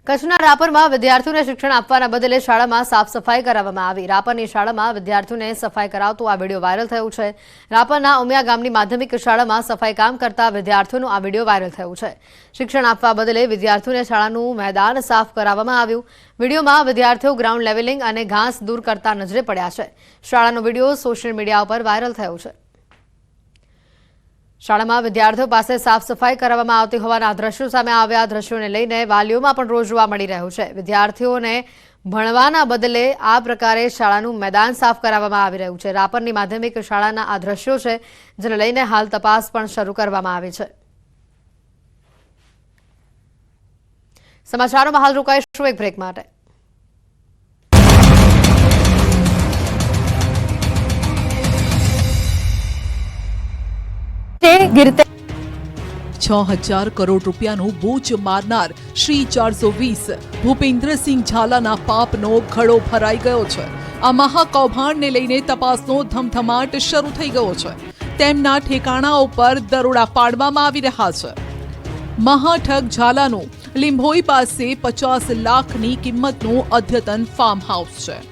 કચ્છના રાપરમાં વિદ્યાર્થીઓને શિક્ષણ આપવાના બદલે શાળામાં સાફ સફાઈ કરાવવામાં આવી। રાપરની શાળામાં વિદ્યાર્થીઓને સફાઈ કરાવતો આ વિડીયો વાયરલ થયો છે। રાપરના ઉમિયા ગામની માધ્યમિક શાળામાં સફાઈ કામ કરતા વિદ્યાર્થીઓનો આ વિડીયો વાયરલ થયો છે। શિક્ષણ આપવા બદલે વિદ્યાર્થીઓને શાળાનું મેદાન સાફ કરાવવામાં આવ્યું। વિડીયોમાં વિદ્યાર્થીઓ ગ્રાઉન્ડ લેવલિંગ અને ઘાસ દૂર કરતા નજરે પડ્યા છે। શાળાનો વિડીયો સોશિયલ મીડિયા પર વાયરલ થયો છે। શાળામાં વિદ્યાર્થીઓ પાસે સાફ સફાઈ કરવામાં આવતી હોવાના દ્રશ્યો સામે આવ્યા। દ્રશ્યોને લઈને વાલીઓમાં પણ રોષ જોવા મળી રહ્યો છે। વિદ્યાર્થીઓને ભણવાના બદલે આ પ્રકારે શાળાનું મેદાન સાફ કરાવવામાં આવી રહ્યું છે। રાપરની માધ્યમિક શાળાના આ દ્રશ્યો છે, જેને લઈને હાલ તપાસ પણ શરૂ કરવામાં આવી છે। સમાચારોમાં હાલ રોકાઈશું એક બ્રેક માટે। गिरते 6000 करोड़ રૂપિયાનું બોજ મારનાર શ્રી 420 ભૂપેન્દ્રસિંહ ઝાલાના પાપનો ઘડો ભરાઈ ગયો છે। આ મહાકૌભાંડને લઈને તપાસનો ધમધમાટ શરૂ થઈ ગયો છે। તેમના ઠેકાણાઓ પર દરોડા પાડવામાં આવી રહ્યા છે। મહાઠગ ઝાલાનું લીંભોઈ પાસે 50 લાખની કિંમતનું અદ્યતન ફાર્મ હાઉસ છે।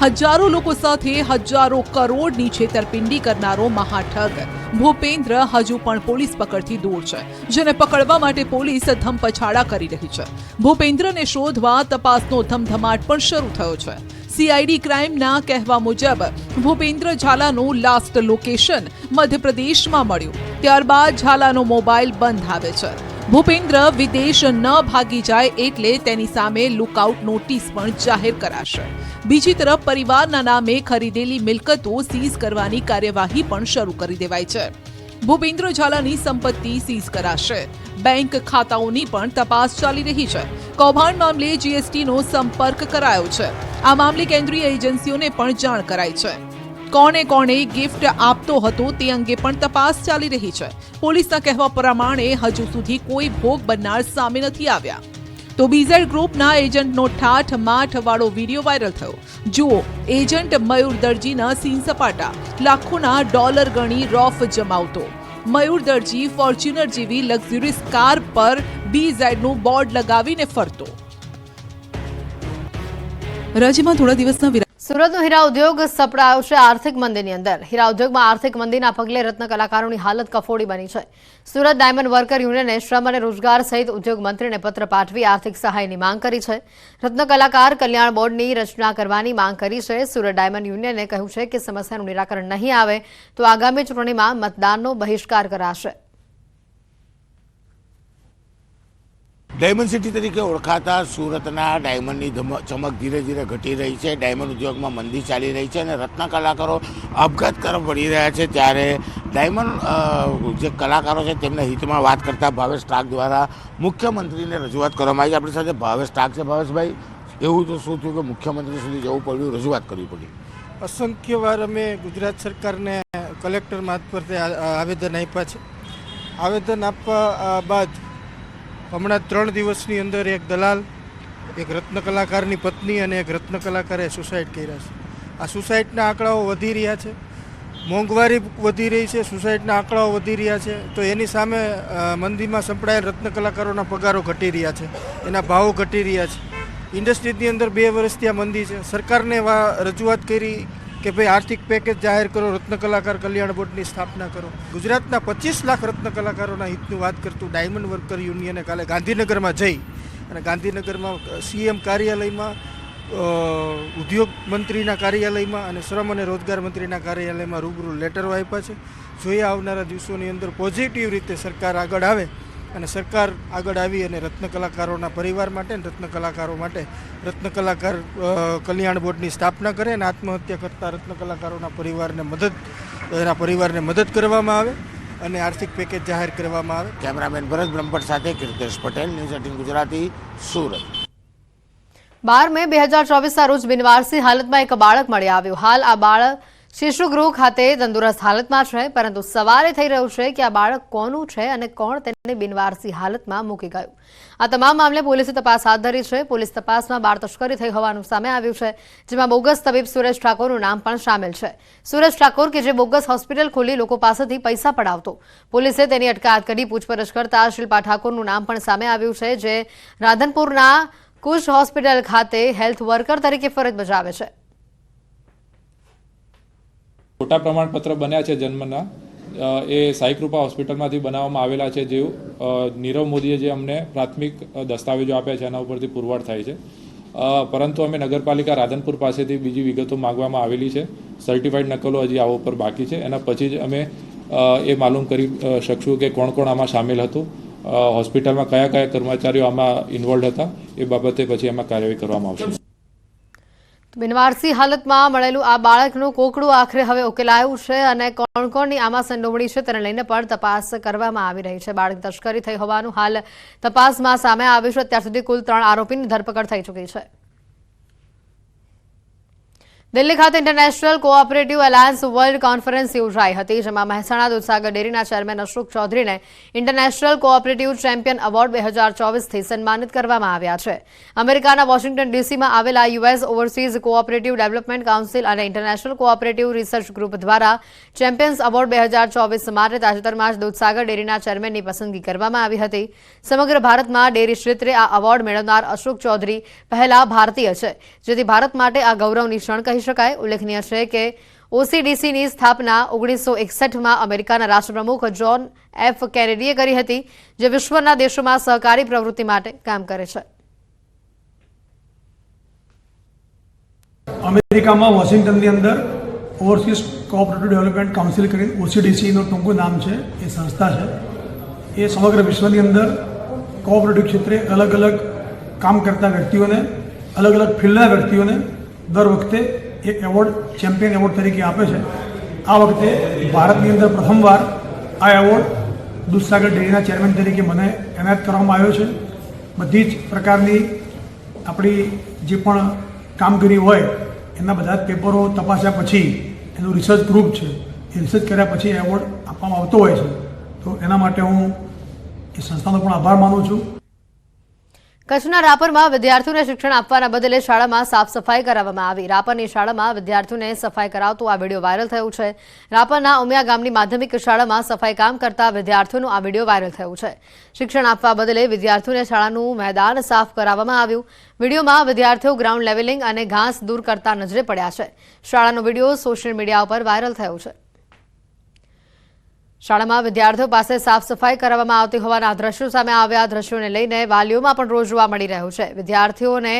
હજારો લોકો સાથે હજારો કરોડની છેતરપિંડી કરનારો મહાઠગ ભૂપેન્દ્ર હજુ પણ પોલીસ પકડથી દૂર છે, જેને પકડવા માટે પોલીસ ધમપછાડા કરી રહી છે। ભૂપેન્દ્રને શોધવા તપાસનો ધમધમાટ પણ શરૂ થયો છે। સીઆઈડી ક્રાઇમના કહેવા મુજબ ભૂપેન્દ્ર ઝાલાનું લાસ્ટ લોકેશન મધ્યપ્રદેશમાં મળ્યું। ત્યારબાદ ઝાલાનો મોબાઈલ બંધ આવે છે। ભૂપેન્દ્ર વિદેશ ન ભાગી જાય એટલે તેની સામે લુકઆઉટ નોટિસ પણ જાહેર કરાશે। બીજી તરફ પરિવારના નામે ખરીદેલી મિલકતો સીઝ કરવાની કાર્યવાહી પણ શરૂ કરી દેવાઈ છે। ભૂપેન્દ્ર ઝાલાની સંપત્તિ સીઝ કરાશે। બેંક ખાતાઓની પણ તપાસ ચાલી રહી છે। કૌભાંડ મામલે જીએસટીનો સંપર્ક કરાયો છે। આ મામલે કેન્દ્રીય એજન્સીઓને પણ જાણ કરાઈ છે। કોણે ગિફ્ટ આપતો હતો તે અંગે પણ તપાસ ચાલી રહી છે। પોલીસના કહેવા પ્રમાણે હજુ સુધી કોઈ ભોગ બનનાર સામે નથી આવ્યા। તો બીઝેડ ગ્રુપના એજન્ટનો ઠાઠ માઠ વાળો વિડીયો વાયરલ થયો। જુઓ એજન્ટ મયુર દરજીના સીન સપાટા। લાખોના ડોલર ગણી રોફ જમાવતો મયુર દરજી ફોર્ચ્યુનર જેવી લક્ઝુરિયસ કાર પર બીઝેડનું બોર્ડ લગાવીને ફરતો। રાજ્યમાં થોડા દિવસના સુરતનો હીરા ઉદ્યોગ સપડાયો છે આર્થિક મંદીની અંદર। હીરા ઉદ્યોગમાં આર્થિક મંદીના પગલે રત્ન કલાકારોની હાલત કફોડી બની છે। સુરત ડાયમંડ વર્કર યુનિયને શ્રમ અને રોજગાર સહિત ઉદ્યોગ મંત્રીને પત્ર પાઠવી આર્થિક સહાયની માંગ કરી છે। રત્ન કલાકાર કલ્યાણ બોર્ડની રચના કરવાની માંગ કરી છે। સુરત ડાયમંડ યુનિયને કહ્યું છે કે સમસ્યાનું નિરાકરણ નહીં આવે તો આગામી ચૂંટણીમાં મતદાનનો બહિષ્કાર કરાશે। ડાયમંડ સિટી તરીકે ઓળખાતા સુરતના ડાયમંડની ચમક ધીરે ધીરે ઘટી રહી છે। ડાયમંડ ઉદ્યોગમાં મંદી ચાલી રહી છે અને રત્ન કલાકારો આપઘાત તરફ વળી રહ્યા છે। ત્યારે ડાયમંડ જે કલાકારો છે તેમના હિતમાં વાત કરતા ભાવેશ ટાક દ્વારા મુખ્યમંત્રીને રજૂઆત કરવામાં આવી। આપણી સાથે ભાવેશ ટાક છે। ભાવેશભાઈ, એવું તો શું થયું કે મુખ્યમંત્રી સુધી જવું પડ્યું, રજૂઆત કરવી પડી? અસંખ્ય વાર અમે ગુજરાત સરકારને કલેક્ટર મારફતે આવેદન આપ્યા છે। આવેદન આપવા બાદ હમણાં 3 દિવસની અંદર એક દલાલ, એક રત્ન કલાકારની પત્ની અને એક રત્ન કલાકારે સુસાઇડ કર્યા છે। આ સુસાઇડના આંકડાઓ વધી રહ્યા છે। મોંઘવારી વધી રહી છે, સુસાઇડના આંકડાઓ વધી રહ્યા છે। તો એની સામે મંદીમાં સંપડાયેલ રત્ન કલાકારોના પગારો ઘટી રહ્યા છે, એના ભાવો ઘટી રહ્યા છે। ઇન્ડસ્ટ્રીની અંદર 2 વર્ષથી આ મંદી છે। સરકારને રજૂઆત કરી કે ભાઈ આર્થિક પેકેજ જાહેર કરો, રત્ન કલાકાર કલ્યાણ બોર્ડની સ્થાપના કરો। ગુજરાતના 25 લાખ રત્ન કલાકારોના હિતની વાત કરતું ડાયમંડ વર્કર યુનિયને કાલે ગાંધીનગરમાં જઈ અને ગાંધીનગરમાં સીએમ કાર્યાલયમાં, ઉદ્યોગ મંત્રીના કાર્યાલયમાં અને શ્રમ અને રોજગાર મંત્રીના કાર્યાલયમાં રૂબરૂ લેટરો આપ્યા છે। જોઈએ આવનારા દિવસોની અંદર પોઝિટિવ રીતે સરકાર આગળ આવે અને સરકાર આગળ આવી અને રત્ન કલાકારોના પરિવાર માટે અને રત્ન કલાકારો માટે રત્ન કલાકાર કલ્યાણ બોર્ડની સ્થાપના કરે અને આત્મહત્યા કરતા રત્ન કલાકારોના પરિવારને મદદ કરવામાં આવે અને આર્થિક પેકેજ જાહેર કરવામાં આવે। કેમેરામેન ભરત બ્રહ્મભટ્ટ સાથે કીર્તેશ પટેલ, ન્યૂઝ 18 ગુજરાતી, સુરત। 12 મે 2024ના રોજ બિનવારસી હાલતમાં એક બાળક મળી આવ્યું। હાલ આ બાળક શિશુગૃહ ખાતે તંદુરસ્ત હાલતમાં છે, પરંતુ સવારે થઈ રહ્યું છે કે આ બાળક કોનું છે અને કોણ તેને બિનવારસી હાલતમાં મૂકી ગયું. આ તમામ મામલે પોલીસે તપાસ હાથ ધરી છે. પોલીસ તપાસમાં બાળ તસ્કરી થઈ હોવાનું સામે આવ્યું છે, જેમાં બોગસ તબીબ સુરેશ ઠાકોરનું નામ પણ સામેલ છે. સુરેશ ઠાકોર કે જે બોગસ હોસ્પિટલ ખોલી લોકો પાસેથી પૈસા પડાવતો. પોલીસે તેની અટકાયત કરી પૂછપરછ કરતા શિલ્પા ઠાકોરનું નામ પણ સામે આવ્યું છે, જે રાધનપુરના કુશ હોસ્પિટલ ખાતે હેલ્થ વર્કર તરીકે ફરજ બજાવે છે. ખોટા પ્રમાણપત્ર બન્યા છે જન્મના, એ સાઈકૃપા હોસ્પિટલમાંથી બનાવવામાં આવેલા છે. જે નીરવ મોદીએ જે અમને પ્રાથમિક દસ્તાવેજો આપ્યા છે એના ઉપરથી પુરવાર થાય છે. પરંતુ અમે નગરપાલિકા રાધનપુર પાસેથી બીજી વિગતો માંગવામાં આવેલી છે. સર્ટિફાઈડ નકલો હજી આવો ઉપર બાકી છે. એના પછી જ અમે એ માલુમ કરી શકશું કે કોણ કોણ આમાં સામેલ હતું, હોસ્પિટલમાં કયા કયા કર્મચારીઓ આમાં ઇન્વોલ્વ હતા. એ બાબતે પછી એમાં કાર્યવાહી કરવામાં આવશે. બિનવારસી હાલતમાં મળેલું આ બાળકનું કોકડું આખરે હવે ઉકેલાયું છે અને કોણ કોણની આમાં સંડોવણી છે તેને લઈને પણ તપાસ કરવામાં આવી રહી છે. બાળક તસ્કરી થઈ હોવાનું હાલ તપાસમાં સામે આવ્યું છે. અત્યાર સુધી કુલ 3 આરોપીની ધરપકડ થઈ ચૂકી છે. દિલ્હી ખાતે international cooperative alliance world conference યોજાઈ હતી, જેમાં મહેસાણા દૂધસાગર ડેરીના ચેરમેન અશોક ચૌધરીને ઇન્ટરનેશનલ કોઓપરેટિવ ચેમ્પિયન એવોર્ડ 2024થી સન્માનિત કરવામાં આવ્યા છે. અમેરિકાના વોશિંગ્ટન ડીસીમાં આવેલા US overseas cooperative development council અને ઇન્ટરનેશનલ કોઓપરેટિવ રિસર્ચ ગ્રુપ દ્વારા ચેમ્પિયન્સ એવોર્ડ 2024 માટે તાજેતરમાં જ દૂધસાગર ડેરીના ચેરમેનની પસંદગી કરવામાં આવી હતી. સમગ્ર ભારતમાં ડેરી ક્ષેત્રે આ એવોર્ડ મેળવનાર અશોક ચૌધરી પહેલા ભારતીય છે, જેથી ભારત માટે આ ગૌરવની ક્ષણ કહી શકાય. ઉલ્લેખનીય છે કે ઓસીડીસીની સ્થાપના 1961માં અમેરિકાના રાષ્ટ્રપ્રમુખ જોન એફ કેનેડીએ કરી હતી, જે વિશ્વના દેશોમાં સહકારી પ્રવૃત્તિ માટે કામ કરે છે. અમેરિકામાં વોશિંગ્ટનની અંદર ઓવરસીઝ કોઓપરેટિવ ડેવલપમેન્ટ કાઉન્સિલ કરીને ઓસીડીસીનું ટૂંકું નામ છે, એ સંસ્થા છે. એ સમગ્ર વિશ્વની અંદર કોઓપરેટિવ ક્ષેત્રે અલગ અલગ કામ કરતા વ્યક્તિઓને, અલગ અલગ ફિલ્ડના વ્યક્તિઓને દર વખતે એક એવોર્ડ ચેમ્પિયન એવોર્ડ તરીકે આપે છે. આ વખતે ભારતની અંદર પ્રથમવાર આ એવોર્ડ દૂધસાગર ડેરીના ચેરમેન તરીકે મને એનાયત કરવામાં આવ્યો છે. બધી જ પ્રકારની આપણી જે પણ કામગીરી હોય એના બધા જ પેપરો તપાસ્યા પછી એનું રિસર્ચ ગ્રુપ છે, એ રિસર્ચ કર્યા પછી એવોર્ડ આપવામાં આવતો હોય છે. તો એના માટે હું એ સંસ્થાનો પણ આભાર માનું છું. કચ્છના રાપરમાં વિદ્યાર્થીઓને શિક્ષણ આપવાના બદલે શાળામાં સાફ સફાઈ કરાવવામાં આવી. રાપરની શાળામાં વિદ્યાર્થીઓને સફાઈ કરાવતો આ વિડીયો વાયરલ થયો છે. રાપરના ઉમિયા ગામની માધ્યમિક શાળામાં સફાઈ કામ કરતા વિદ્યાર્થીઓનો આ વિડીયો વાયરલ થયો છે. શિક્ષણ આપવા બદલે વિદ્યાર્થીઓને શાળાનું મેદાન સાફ કરાવવામાં આવ્યું. વિડીયોમાં વિદ્યાર્થીઓ ગ્રાઉન્ડ લેવલિંગ અને ઘાસ દૂર કરતા નજરે પડ્યા છે. શાળાનો વિડીયો સોશિયલ મીડિયા પર વાયરલ થયો છે. શાળામાં વિદ્યાર્થીઓ પાસે સાફ સફાઈ કરવામાં આવતી હોવાના દ્રશ્યો સામે આવ્યા. દ્રશ્યોને લઈને વાલીઓમાં પણ રોષ જોવા મળી રહ્યો છે. વિદ્યાર્થીઓને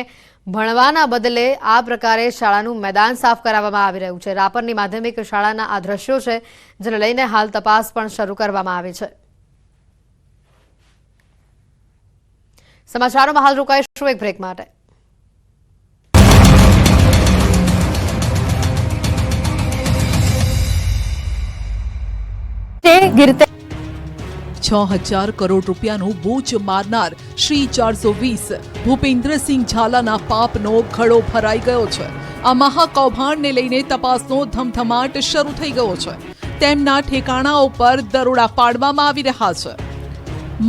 ભણવાના બદલે આ પ્રકારે શાળાનું મેદાન સાફ કરાવવામાં આવી રહ્યું છે. રાપરની માધ્યમિક શાળાના આ દ્રશ્યો છે, જેને લઈને હાલ તપાસ પણ શરૂ કરવામાં આવી છે. સમાચારોમાં હાલ રોકાઈશું એક બ્રેક માટે. गिरते 6000 करोड़ રૂપિયાનું બોજ મારનાર શ્રી 420 ભૂપેન્દ્રસિંહ ઝાલાના પાપનો ઘડો ભરાઈ ગયો છે. આ મહાકૌભાંડને લઈને તપાસનો ધમધમાટ શરૂ થઈ ગયો છે. તેમના ઠેકાણાઓ પર દરોડા પાડવામાં આવી રહ્યા છે.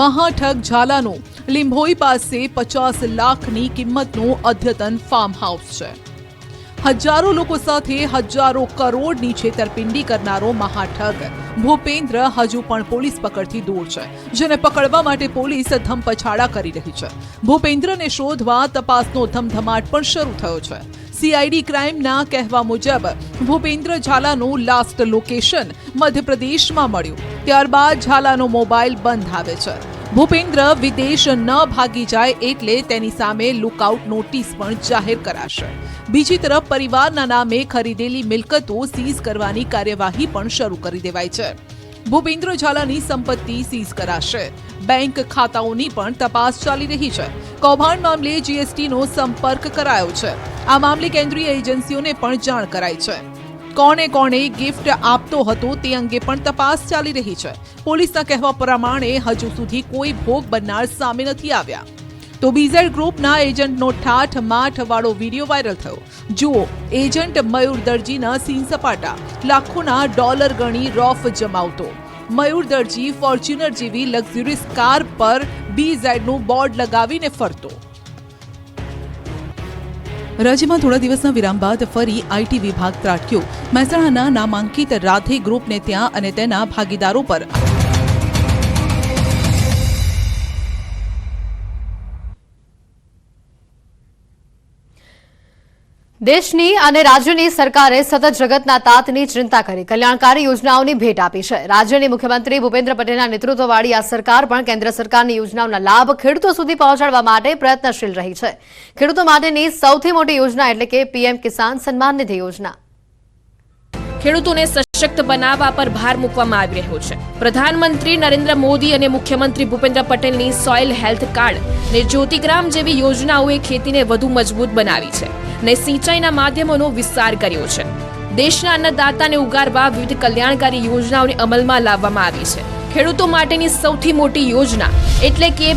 મહાઠગ ઝાલાનું લીંભોઈ પાસે 50 લાખની કિંમતનું અદ્યતન ફાર્મ હાઉસ છે. હજારો લોકો સાથે હજારો કરોડની છેતરપિંડી કરનારો મહાઠગ ભૂપેન્દ્ર હજુ પણ પોલીસ પકડથી દૂર છે, જેને પકડવા માટે પોલીસ ધમપછાડા કરી રહી છે. ભૂપેન્દ્રને શોધવા તપાસનો ધમધમાટ પણ શરૂ થયો છે. સીઆઈડી ક્રાઇમના કહેવા મુજબ ભૂપેન્દ્ર ઝાલાનું લાસ્ટ લોકેશન મધ્યપ્રદેશમાં મળ્યું. ત્યારબાદ ઝાલાનો મોબાઈલ બંધ આવે છે. ભૂપેન્દ્ર વિદેશ ન ભાગી જાય એટલે તેની સામે લુકઆઉટ નોટિસ પણ જાહેર કરાશે. બીજી તરફ પરિવારના નામે ખરીદેલી મિલકતો સીઝ કરવાની કાર્યવાહી પણ શરૂ કરી દેવાઈ છે. ભૂપેન્દ્ર ઝાલાની સંપત્તિ સીઝ કરાશે. બેંક ખાતાઓની પણ તપાસ ચાલી રહી છે. કૌભાંડ મામલે જીએસટીનો સંપર્ક કરાયો છે. આ મામલે કેન્દ્રીય એજન્સીઓને પણ જાણ કરાઈ છે. કોણે કોણે ગિફ્ટ આપતો હતો તે અંગે પણ તપાસ ચાલી રહી છે. પોલીસના કહેવા પ્રમાણે હજુ સુધી કોઈ ભોગ બનનાર સામે નથી આવ્યા. તો બીઝેડ ગ્રુપના એજન્ટનો ઠાઠ માઠ વાળો વિડીયો વાયરલ થયો. જુઓ એજન્ટ મયુર દરજીના સીન સપાટા, લાખોના ડોલર ગણી રોફ જમાવતો. મયુર દરજી ફોર્ચ્યુનર જેવી લક્ઝુરિયસ કાર પર બીઝેડનું બોર્ડ લગાવીને ફરતો. રાજ્યમાં થોડા દિવસના વિરામ બાદ ફરી આઈટી વિભાગ ત્રાટક્યો. મહેસાણાના નામાંકિત રાધે ગ્રુપને ત્યાં અને તેના ભાગીદારો પર દેશની અને રાજ્યની સરકારે સતત જગતના તાતની ચિંતા કરી કલ્યાણકારી યોજનાઓની ભેટ આપી છે. રાજ્યની મુખ્યમંત્રી ભૂપેન્દ્ર પટેલના નેતૃત્વવાળી આ સરકાર પણ કેન્દ્ર સરકારની યોજનાઓના લાભ ખેડૂતો સુધી પહોંચાડવા માટે પ્રયત્નશીલ રહી છે. ખેડૂતો માટેની સૌથી મોટી યોજના એટલે કે પીએમ કિસાન સન્માન નિધિ યોજના. ખેડૂતોને સશક્ત બનાવવા પર ભાર મૂકવામાં આવી રહ્યો છે. પ્રધાનમંત્રી નરેન્દ્ર મોદી અને મુખ્યમંત્રી ભૂપેન્દ્ર પટેલની સોઇલ હેલ્થ કાર્ડ ને જ્યોતિગ્રામ જેવી યોજનાઓએ ખેતીને વધુ મજબૂત બનાવી છે ને સિંચાઈના માધ્યમોનો વિસ્તાર કર્યો છે. દેશના અન્નદાતાને ઉગારવા વિવિધ કલ્યાણકારી યોજનાઓને અમલમાં લાવવામાં આવી છે. ખેડૂતો માટેની સૌથી મોટી યોજના એટલે કે